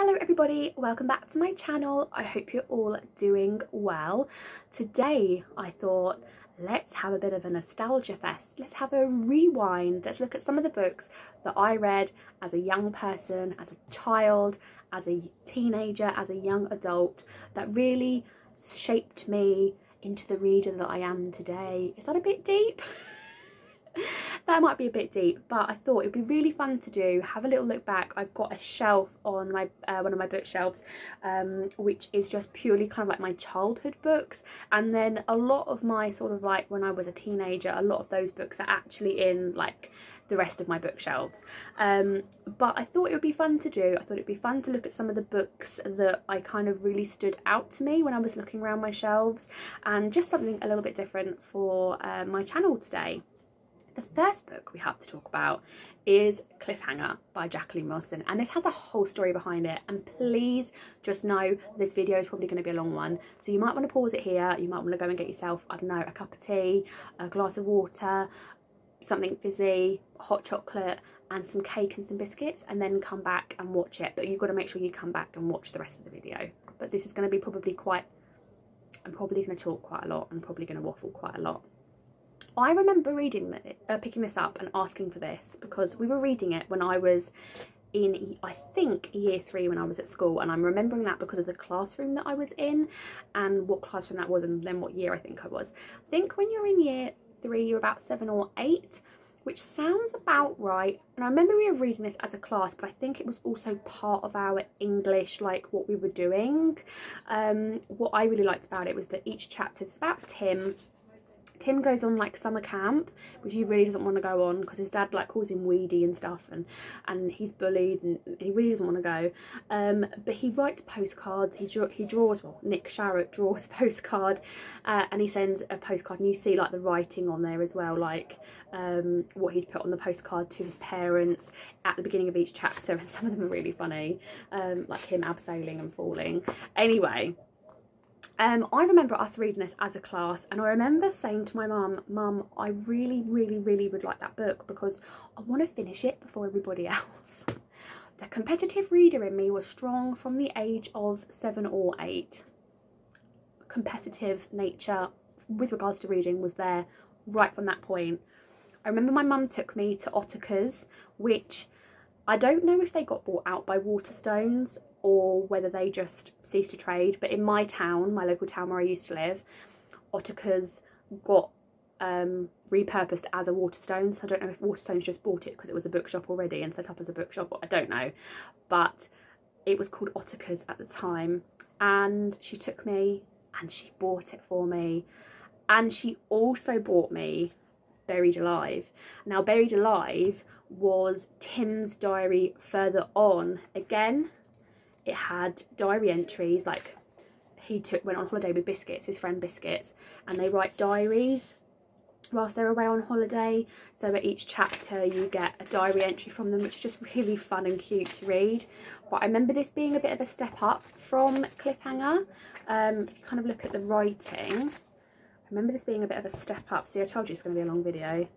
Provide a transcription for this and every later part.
Hello everybody, welcome back to my channel. I hope you're all doing well. Today I thought let's have a bit of a nostalgia fest. Let's have a rewind. Let's look at some of the books that I read as a young person, as a child, as a teenager, as a young adult, that really shaped me into the reader that I am today. Is that a bit deep? That might be a bit deep, but I thought it'd be really fun to do. Have a little look back. I've got a shelf on my one of my bookshelves, which is just purely kind of like my childhood books, and then a lot of my sort of like when I was a teenager, a lot of those books are actually in like the rest of my bookshelves. But I thought it would be fun to do. I thought it'd be fun to look at some of the books that I kind of really stood out to me when I was looking around my shelves, and just something a little bit different for my channel today. The first book we have to talk about is Cliffhanger by Jacqueline Wilson, and this has a whole story behind it, and please just know this video is probably going to be a long one, so you might want to pause it here. You might want to go and get yourself, I don't know, a cup of tea, a glass of water, something fizzy, hot chocolate and some cake and some biscuits, and then come back and watch it. But you've got to make sure you come back and watch the rest of the video. But this is going to be probably quite, I'm probably going to talk quite a lot, I'm probably going to waffle quite a lot. I remember reading picking this up and asking for this because we were reading it when I was in, I think, year 3 when I was at school, and I'm remembering that because of the classroom that I was in and what classroom that was, and then what year I think I was. I think when you're in year 3 you're about 7 or 8, which sounds about right. And I remember we were reading this as a class, but I think it was also part of our English, like what we were doing. What I really liked about it was that each chapter is about Tim. Tim goes on like summer camp, which he really doesn't want to go on because his dad like calls him weedy and stuff, and he's bullied and he really doesn't want to go. But he writes postcards. He draws, well, Nick Sharratt draws a postcard, and he sends a postcard, and you see like the writing on there as well, like what he'd put on the postcard to his parents at the beginning of each chapter, and some of them are really funny, like him abseiling and falling. Anyway. I remember us reading this as a class, and I remember saying to my mum, I really would like that book because I want to finish it before everybody else. The competitive reader in me was strong from the age of 7 or 8. Competitive nature with regards to reading was there right from that point. I remember my mum took me to Ottakar's, which I don't know if they got bought out by Waterstones or whether they just ceased to trade, but in my town, my local town where I used to live, Ottakar's got repurposed as a Waterstones. So I don't know if Waterstones just bought it because it was a bookshop already and set up as a bookshop, I don't know, but it was called Ottakar's at the time. And she took me and she bought it for me, and she also bought me Buried Alive. Now Buried Alive was Tim's diary further on. Again, it had diary entries, like he went on holiday with Biscuits, his friend Biscuits, and they write diaries whilst they're away on holiday. So at each chapter you get a diary entry from them, which is just really fun and cute to read. But I remember this being a bit of a step up from Cliffhanger. If you kind of look at the writing, I remember this being a bit of a step up. See, I told you it's going to be a long video.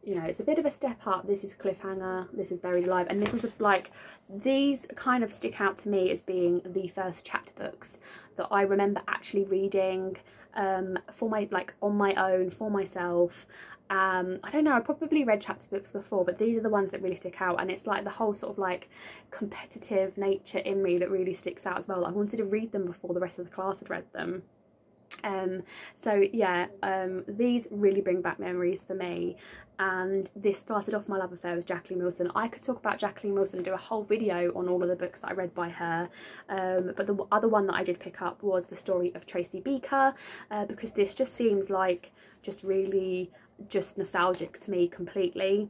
You know, it's a bit of a step up. This is Cliffhanger, this is Buried Alive, and this was like, these kind of stick out to me as being the first chapter books that I remember actually reading for my, like on my own, for myself. I don't know, I probably read chapter books before, but these are the ones that really stick out, and it's like the whole sort of like competitive nature in me that really sticks out as well. I wanted to read them before the rest of the class had read them. So yeah, these really bring back memories for me, and this started off my love affair with Jacqueline Wilson. I could talk about Jacqueline Wilson, do a whole video on all of the books that I read by her, but the other one that I did pick up was the story of Tracy Beaker, because this just seems like just really just nostalgic to me completely.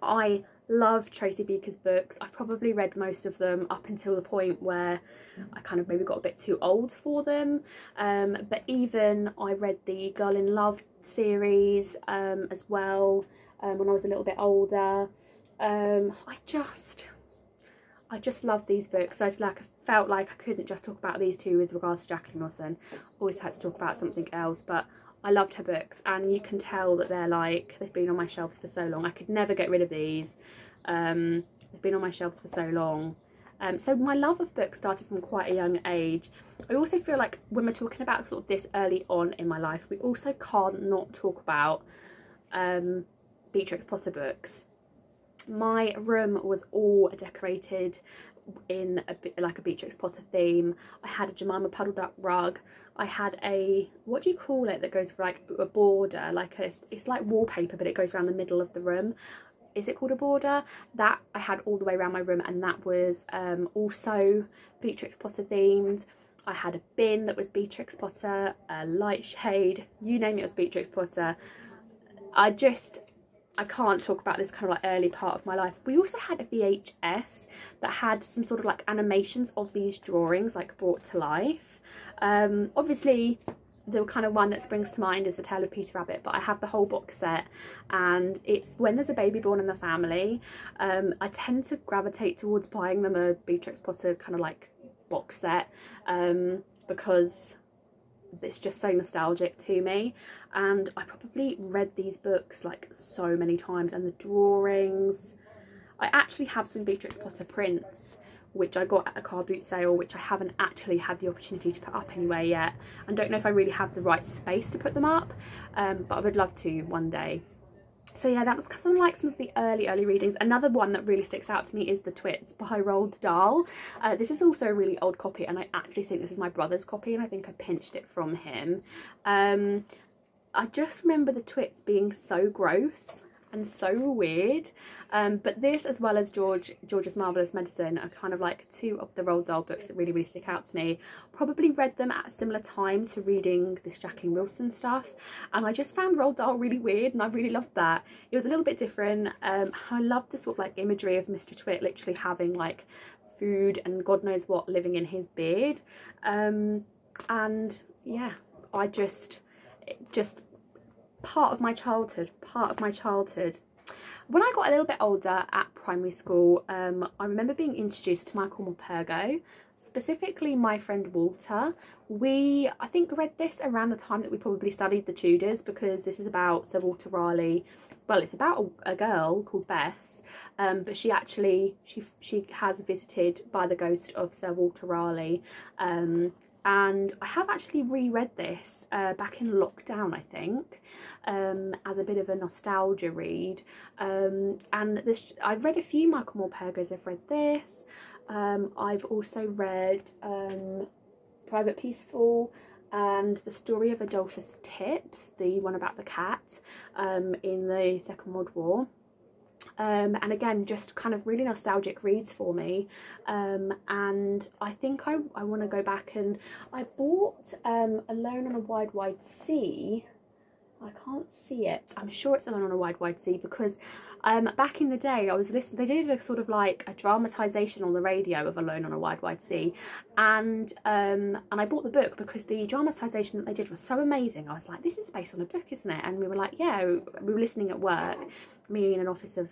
I love Tracy Beaker's books. I've probably read most of them up until the point where I kind of maybe got a bit too old for them, but even I read the Girl in Love series as well when I was a little bit older. I just love these books. I felt like I couldn't just talk about these two with regards to Jacqueline Wilson. Always had to talk about something else, but I loved her books, and you can tell that they've been on my shelves for so long. I could never get rid of these. they've been on my shelves for so long. So my love of books started from quite a young age. I also feel like when we're talking about sort of this early on in my life, we also can't not talk about Beatrix Potter books. My room was all decorated in like a Beatrix Potter theme. I had a Jemima Puddle Duck rug. I had a, what do you call it, that goes for like a border, like it's like wallpaper but it goes around the middle of the room. Is it called a border? That I had all the way around my room, and that was also Beatrix Potter themed. I had a bin that was Beatrix Potter, a light shade, you name it was Beatrix Potter. I can't talk about this kind of like early part of my life. We also had a VHS that had some sort of like animations of these drawings like brought to life. Obviously the kind of one that springs to mind is The Tale of Peter Rabbit, but I have the whole box set, and it's when there's a baby born in the family. I tend to gravitate towards buying them a Beatrix Potter kind of like box set because it's just so nostalgic to me, and I probably read these books like so many times. And the drawings, I actually have some Beatrix Potter prints which I got at a car boot sale, which I haven't actually had the opportunity to put up anywhere yet, and don't know if I really have the right space to put them up, but I would love to one day. So yeah, that was kind of like some of the early readings. Another one that really sticks out to me is the Twits by Roald Dahl. This is also a really old copy, and I actually think this is my brother's copy, and I think I pinched it from him. I just remember the Twits being so gross and so weird, but this, as well as George's Marvellous Medicine, are kind of like two of the Roald Dahl books that really stick out to me. Probably read them at a similar time to reading this Jacqueline Wilson stuff, and I just found Roald Dahl really weird, and I really loved that. It was a little bit different. I loved the sort of like imagery of Mr. Twit literally having like food and God knows what living in his beard, and yeah, I just part of my childhood. When I got a little bit older at primary school, I remember being introduced to Michael Morpurgo, specifically my friend Walter. We, I think, read this around the time that we probably studied the Tudors, because this is about Sir Walter Raleigh. Well, it's about a girl called Bess, but she has visited by the ghost of Sir Walter Raleigh, and I have actually reread this back in lockdown, I think, as a bit of a nostalgia read. And this, I've read a few Michael Morpurgos. I've read this. I've also read Private Peaceful and The Story of Adolphus Tips, the one about the cat in the Second World War. And again, just kind of really nostalgic reads for me, and I think I want to go back, and I bought Alone on a Wide Sea. I can't see it. I'm sure it's Alone on a Wide Sea, because back in the day I was listening, they did a sort of like a dramatisation on the radio of Alone on a Wide Sea, and I bought the book because the dramatisation that they did was so amazing. I was like, this is based on a book, isn't it? And we were like, yeah, we were listening at work, me in an office of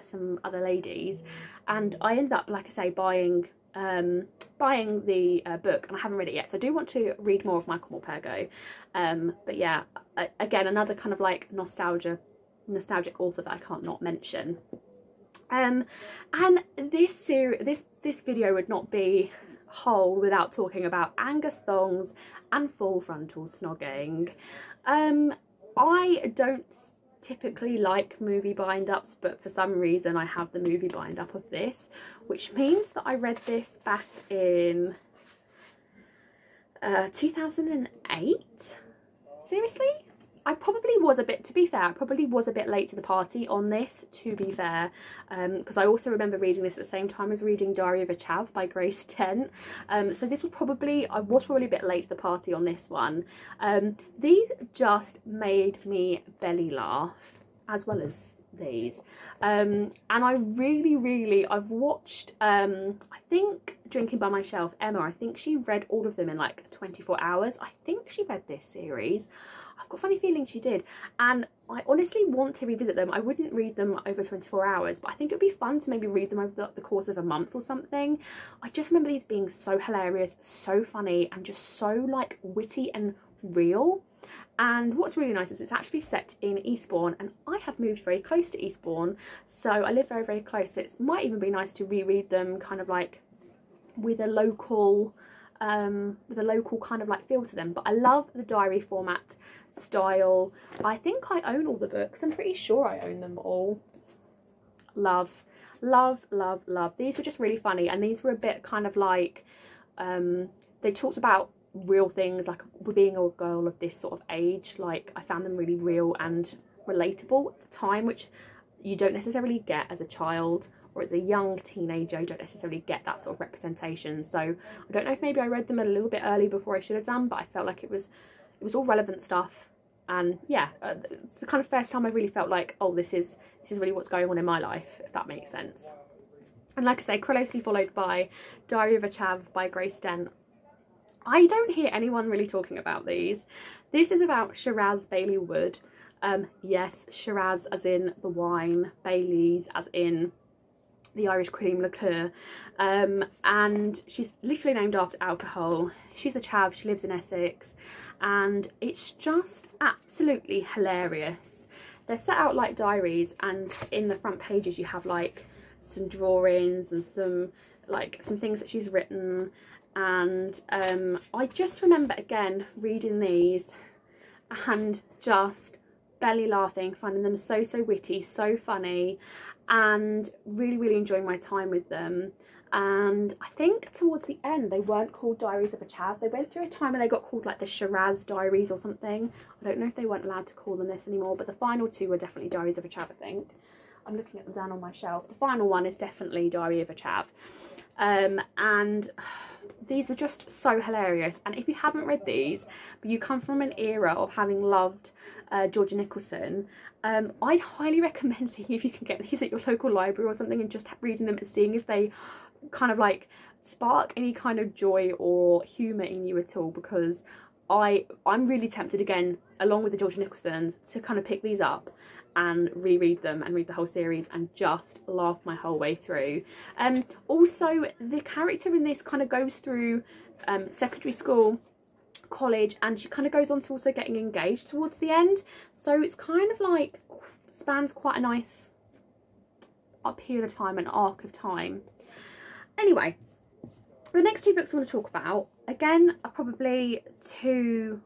some other ladies, and I ended up, like I say, buying the book, and I haven't read it yet, so I do want to read more of Michael Morpurgo. But yeah, again, another kind of like nostalgic author that I can't not mention. And this video would not be whole without talking about Angus thongs and full frontal snogging. I don't typically like movie bind-ups, but for some reason I have the movie bind-up of this, which means that I read this back in 2008. Seriously? I probably was a bit, to be fair, I probably was a bit late to the party on this, to be fair, because I also remember reading this at the same time as reading Diary of a Chav by Grace Dent. So this was probably, I was probably a bit late to the party on this one. These just made me belly laugh, as well as these. And I really, I've watched, I think Drinking by My Shelf, Emma, I think she read all of them in like 24 hours. I think she read this series. I've got a funny feeling she did, and I honestly want to revisit them. I wouldn't read them over 24 hours, but I think it would be fun to maybe read them over the course of a month or something. I just remember these being so hilarious, so funny, and just so like witty and real. And what's really nice is it's actually set in Eastbourne, and I have moved very close to Eastbourne, so I live very, very close. So it might even be nice to reread them kind of like with a local kind of like feel to them. But I love the diary format style. I think I own all the books. I'm pretty sure I own them all. Love, love, love, love. These were just really funny, and these were a bit kind of like they talked about real things, like being a girl of this sort of age. Like, I found them really real and relatable at the time, which you don't necessarily get as a child or as a young teenager. You don't necessarily get that sort of representation. So I don't know if maybe I read them a little bit early before I should have done, but I felt like it was all relevant stuff. And yeah, it's the kind of first time I really felt like, oh, this is really what's going on in my life, if that makes sense. And like I say, closely followed by Diary of a Chav by Grace Dent. I don't hear anyone really talking about these. This is about Shiraz Bailey Wood. Yes, Shiraz as in the wine, Bailey's as in the Irish cream liqueur. And she's literally named after alcohol. She's a chav, she lives in Essex, and it's just absolutely hilarious. They're set out like diaries, and in the front pages you have like some drawings and some things that she's written. And I just remember again reading these and just belly laughing, finding them so witty, so funny, and really enjoying my time with them. And I think towards the end they weren't called Diaries of a Chav. They went through a time where they got called like the Shiraz Diaries or something. I don't know if they weren't allowed to call them this anymore, but the final two were definitely Diaries of a Chav, I think. I'm looking at them down on my shelf. The final one is definitely Diary of a Chav. And these were just so hilarious. And if you haven't read these, but you come from an era of having loved Georgia Nicholson, I'd highly recommend seeing if you can get these at your local library or something, and just reading them and seeing if they kind of like spark any kind of joy or humour in you at all, because I'm really tempted again, along with the Georgia Nicholsons, to kind of pick these up and reread them and read the whole series and just laugh my whole way through. Also, the character in this kind of goes through secondary school, college, and she kind of goes on to also getting engaged towards the end. So it's kind of like spans quite a nice period of time, an arc of time. Anyway, the next two books I want to talk about, again, are probably two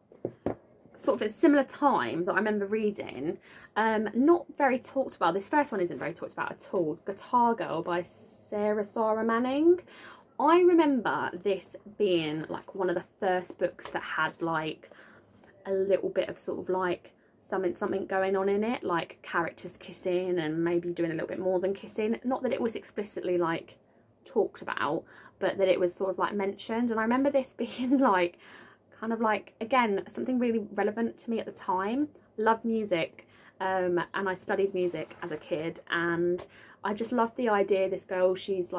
sort of a similar time that I remember reading. Not very talked about. This first one isn't very talked about at all. Guitar Girl by Sarah Manning. I remember this being like one of the first books that had like a little bit of sort of like something going on in it, like characters kissing and maybe doing a little bit more than kissing. Not that it was explicitly like talked about, but that it was sort of like mentioned. And I remember this being like kind of like, again, something really relevant to me at the time. Loved music, and I studied music as a kid, and I just loved the idea this girl, she's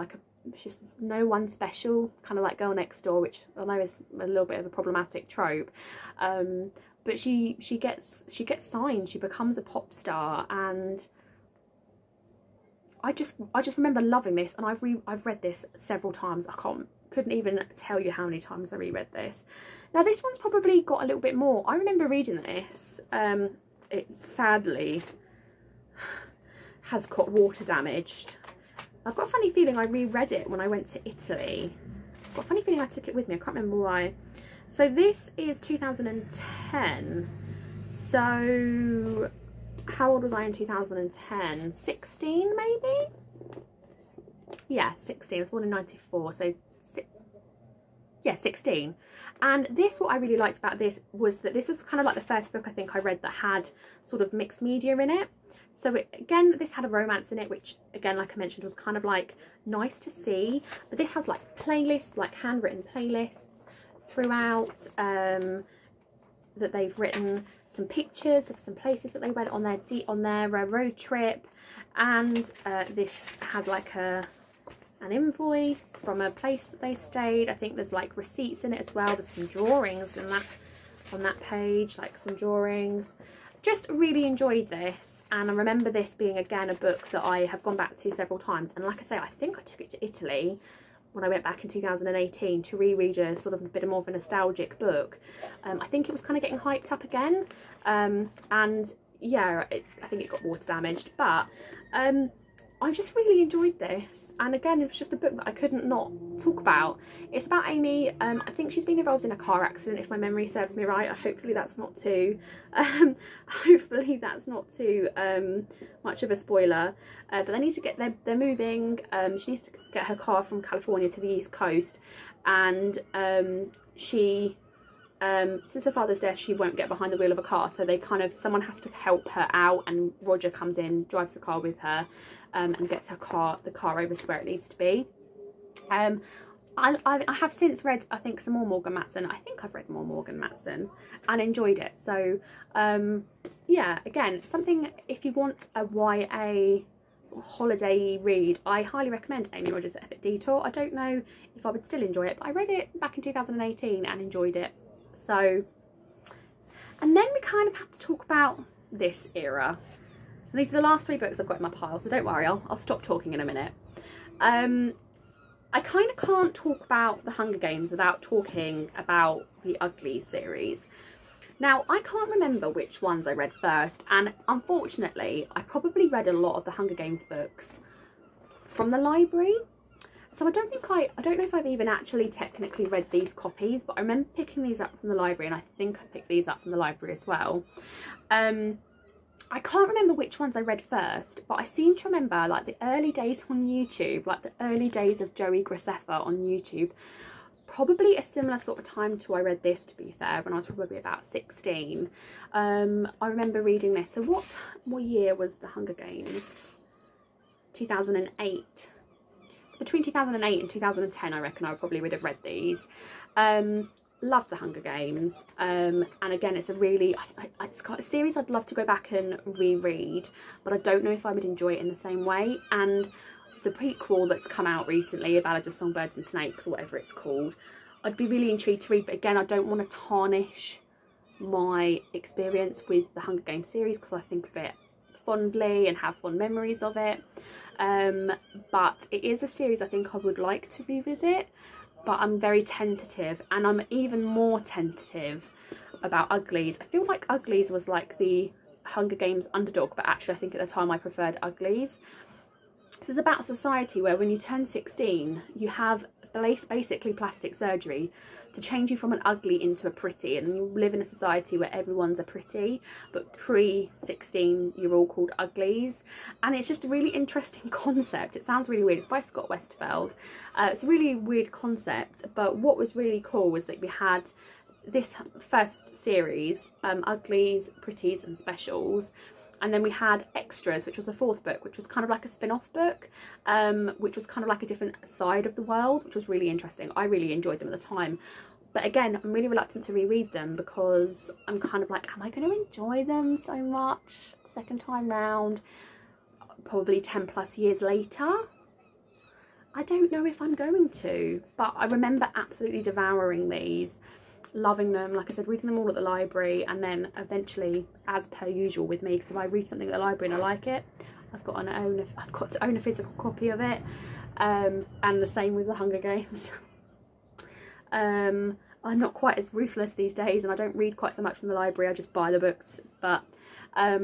no one special, kind of like Girl Next Door, which I know is a little bit of a problematic trope, but she gets signed, she becomes a pop star, and I just remember loving this. And I've read this several times. I couldn't even tell you how many times I reread this. Now this one's probably got a little bit more. I remember reading this. It sadly has got water damaged. I've got a funny feeling I reread it when I went to Italy. I've got a funny feeling I took it with me. I can't remember why. So this is 2010. So how old was I in 2010? 16 maybe? Yeah, 16. I was born in 94. So yeah, 16. And this, what I really liked about this was that this was kind of like the first book I think I read that had sort of mixed media in it. So again, this had a romance in it, which again, like I mentioned, was kind of like nice to see. But this has like playlists, like handwritten playlists throughout, that they've written some pictures of some places that they went on their road trip. And this has like an invoice from a place that they stayed. I think there's like receipts in it as well. There's some drawings in that, on that page, like some drawings. Just really enjoyed this, and I remember this being again a book that I have gone back to several times. And like I say, I think I took it to Italy when I went back in 2018 to reread a sort of a bit more of a nostalgic book. I think it was kind of getting hyped up again, and yeah, I think it got water damaged, but I just really enjoyed this, and again, it was just a book that I couldn't not talk about. It's about Amy. I think she's been involved in a car accident, if my memory serves me right. Hopefully that's not too much of a spoiler, but they need to get they're moving. She needs to get her car from California to the East Coast, and she since her father's death, she won't get behind the wheel of a car, so someone has to help her out, and Roger comes in, drives the car with her, and gets the car over to where it needs to be. I have since read, I think, some more Morgan Matson. I think I've read more Morgan Matson and enjoyed it. So yeah, again, something, if you want a YA holiday read, I highly recommend Amy Rogers' Epic Detour. I don't know if I would still enjoy it, but I read it back in 2018 and enjoyed it. So, and then we kind of have to talk about this era. And these are the last 3 books I've got in my pile, so don't worry, I'll stop talking in a minute. I kind of can't talk about the Hunger Games without talking about the Uglies series. Now, I can't remember which ones I read first, and unfortunately, I probably read a lot of the Hunger Games books from the library. So I don't know if I've even actually technically read these copies, but I remember picking these up from the library, and I think I picked these up from the library as well. I can't remember which ones I read first, but I seem to remember like the early days on YouTube, like the early days of Joey Graceffa on YouTube. Probably a similar sort of time to I read this, to be fair, when I was probably about 16. I remember reading this. So what year was the Hunger Games? 2008. So between 2008 and 2010, I reckon I probably would have read these. Love the Hunger Games, and again, it's it's got a series I'd love to go back and reread, but I don't know if I would enjoy it in the same way. And the prequel that's come out recently, A Ballad of Songbirds and Snakes, or whatever it's called, I'd be really intrigued to read, but again, I don't want to tarnish my experience with the Hunger Games series because I think of it fondly and have fond memories of it. But it is a series I think I would like to revisit, but I'm very tentative, and I'm even more tentative about Uglies. I feel like Uglies was like the Hunger Games underdog, but actually I think at the time I preferred Uglies. This is about a society where when you turn 16, you have basically plastic surgery to change you from an ugly into a pretty, and you live in a society where everyone's a pretty, but pre-16 you're all called Uglies. And it's just a really interesting concept. It sounds really weird. It's by Scott Westfeld. It's a really weird concept, but what was really cool was that we had this first series, Uglies, Pretties and Specials, and then we had Extras, which was a 4th book, which was kind of like a spin-off book, which was kind of like a different side of the world, which was really interesting. I really enjoyed them at the time. But again, I'm really reluctant to reread them because I'm kind of like, am I going to enjoy them so much second time round? Probably 10 plus years later? I don't know if I'm going to, but I remember absolutely devouring these. Loving them, like I said, reading them all at the library, and then eventually, as per usual with me, because if I read something at the library and I like it, I've got to own a physical copy of it. And the same with the Hunger Games. I'm not quite as ruthless these days, and I don't read quite so much from the library. I just buy the books, but I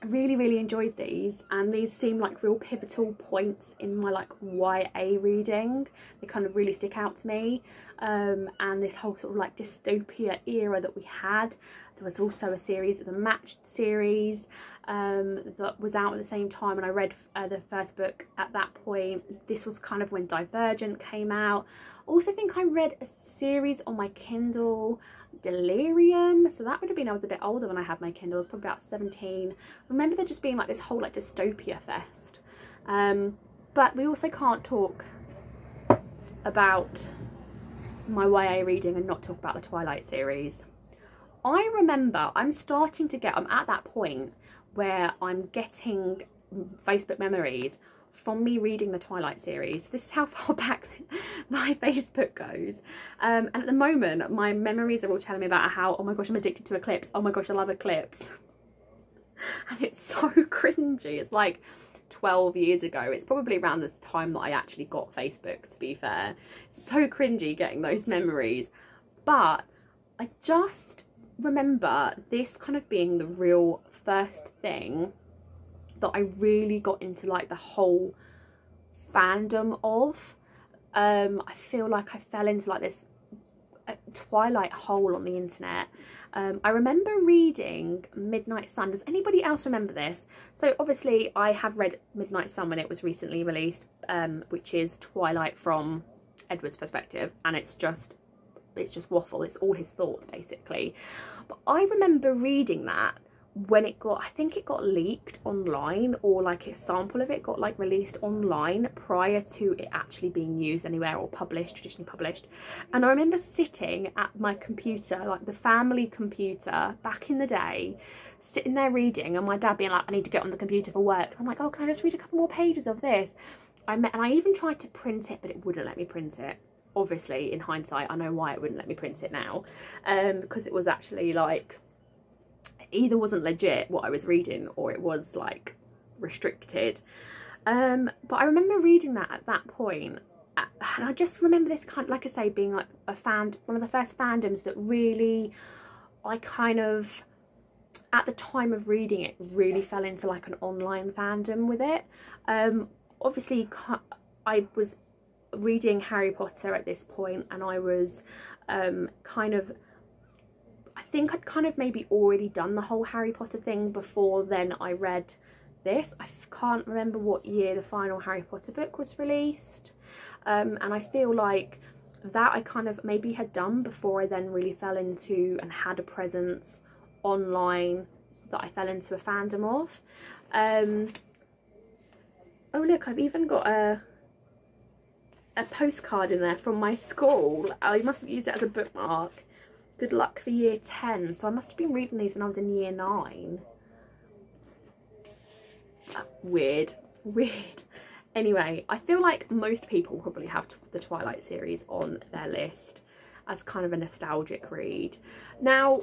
really enjoyed these, and these seem like real pivotal points in my like YA reading. They kind of really stick out to me, and this whole sort of like dystopia era that we had. There was also a series, the Matched series, that was out at the same time, and I read the first book at that point. This was kind of when Divergent came out. Also think I read a series on my Kindle, Delirium, so that would have been, I was a bit older when I had my Kindle. I was probably about 17. I remember there just being like this whole like dystopia fest. But we also can't talk about my YA reading and not talk about the Twilight series. I remember I'm at that point where I'm getting Facebook memories from me reading the Twilight series. This is how far back my Facebook goes. And at the moment, my memories are all telling me about how, oh my gosh, I'm addicted to Eclipse. Oh my gosh, I love Eclipse. And it's so cringy. It's like 12 years ago. It's probably around the time that I actually got Facebook, to be fair. So cringy getting those memories. But I just remember this kind of being the real first thing that I really got into like the whole fandom of. I feel like I fell into like this twilight hole on the internet. I remember reading Midnight Sun. Does anybody else remember this? So obviously I have read Midnight Sun when it was recently released, which is Twilight from Edward's perspective, and it's just waffle. It's all his thoughts basically. But I remember reading that when it got, I think it got leaked online, or like a sample of it got like released online prior to it actually being used anywhere or published, traditionally published. And I remember sitting at my computer, like the family computer back in the day, sitting there reading, and my dad being like, I need to get on the computer for work. I'm like, oh, can I just read a couple more pages of this? And I even tried to print it, but it wouldn't let me print it. Obviously, in hindsight, I know why it wouldn't let me print it now, because it was actually like, either wasn't legit what I was reading, or it was like restricted. But I remember reading that at that point, and I just remember this kind of, like I say, being like one of the first fandoms that really, I kind of, at the time of reading it, really fell into like an online fandom with it. Obviously I was reading Harry Potter at this point, and I was kind of, I think I'd kind of maybe already done the whole Harry Potter thing before then I read this. I can't remember what year the final Harry Potter book was released, and I feel like that I kind of maybe had done before I then really fell into and had a presence online that I fell into a fandom of. Oh look, I've even got a postcard in there from my school. I must have used it as a bookmark. Good luck for year 10. So I must have been reading these when I was in year 9. Weird. Anyway, I feel like most people probably have the Twilight series on their list as kind of a nostalgic read. Now,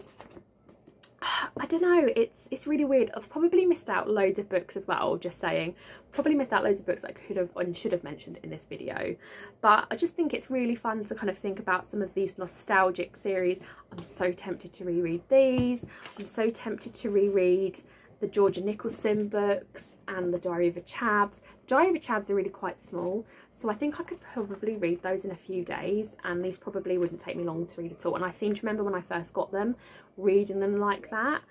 I don't know, it's really weird. I've probably missed out loads of books as well, just saying. Probably missed out loads of books I could have and should have mentioned in this video. But I just think it's really fun to kind of think about some of these nostalgic series. I'm so tempted to reread these. I'm so tempted to reread the Georgia Nicholson books and the Diary of a Chavs. The Diary of a Chavs are really quite small, so I think I could probably read those in a few days, and these probably wouldn't take me long to read at all. And I seem to remember when I first got them, reading them like that.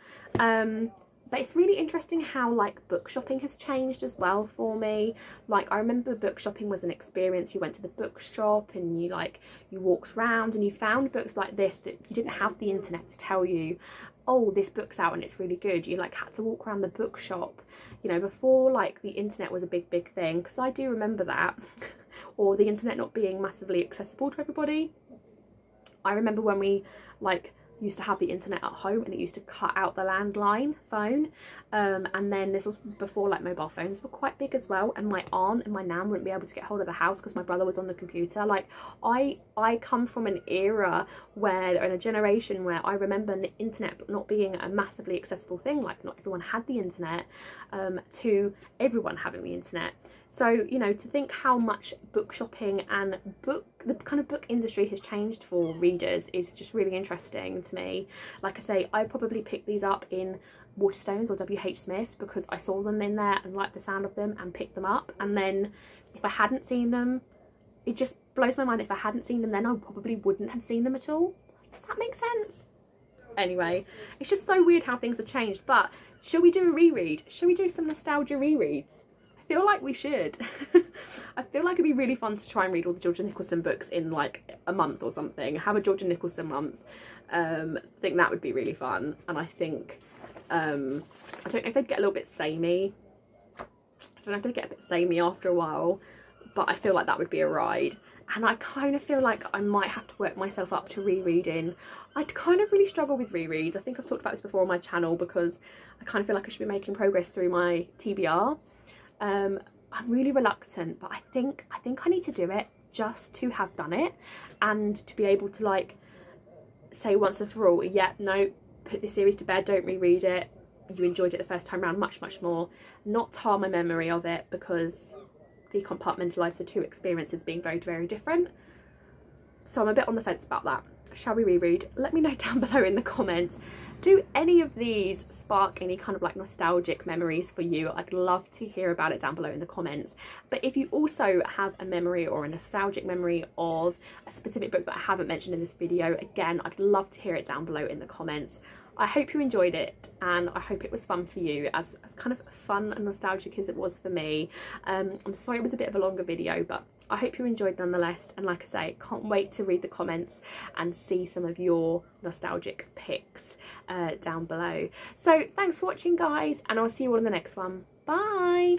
But it's really interesting how like book shopping has changed as well for me. Like I remember book shopping was an experience. You went to the bookshop and you walked around and you found books like this that you didn't have the internet to tell you, oh, this book's out and it's really good. You like had to walk around the bookshop, you know, before like the internet was a big thing, because I do remember that. Or the internet not being massively accessible to everybody. I remember when we like used to have the internet at home and it used to cut out the landline phone, and then this was before like mobile phones were quite big as well, and my aunt and my nan wouldn't be able to get hold of the house because my brother was on the computer. Like I come from an era where, in a generation where I remember the internet not being a massively accessible thing. Like not everyone had the internet, to everyone having the internet. So, you know, to think how much book shopping and the kind of book industry has changed for readers is just really interesting to me. Like I say, I probably picked these up in Waterstones or WH Smith's because I saw them in there and liked the sound of them and picked them up. And then if I hadn't seen them, it just blows my mind. If I hadn't seen them then, I probably wouldn't have seen them at all. Does that make sense? Anyway, it's just so weird how things have changed. But shall we do a reread? Shall we do some nostalgia rereads? I feel like we should. I feel like it'd be really fun to try and read all the Georgia Nicholson books in like a month or something. Have a Georgia Nicholson month. I think that would be really fun. And I think, I don't know if they'd get a little bit samey. I don't know if they'd get a bit samey after a while, but I feel like that would be a ride. And I kind of feel like I might have to work myself up to rereading. I kind of really struggle with rereads. I think I've talked about this before on my channel because I kind of feel like I should be making progress through my TBR. I'm really reluctant, but I think I need to do it just to have done it and to be able to like say once and for all, yeah, no, put this series to bed, don't reread it, you enjoyed it the first time around much more, not tar my memory of it, because decompartmentalise the two experiences being very different. So I'm a bit on the fence about that. Shall we reread? Let me know down below in the comments. Do any of these spark any kind of like nostalgic memories for you? I'd love to hear about it down below in the comments. But if you also have a memory or a nostalgic memory of a specific book that I haven't mentioned in this video, again, I'd love to hear it down below in the comments. I hope you enjoyed it, and I hope it was fun for you, as kind of fun and nostalgic as it was for me. I'm sorry it was a bit of a longer video, but I hope you enjoyed nonetheless, and like I say, can't wait to read the comments and see some of your nostalgic picks down below. So thanks for watching, guys, and I'll see you all in the next one. Bye!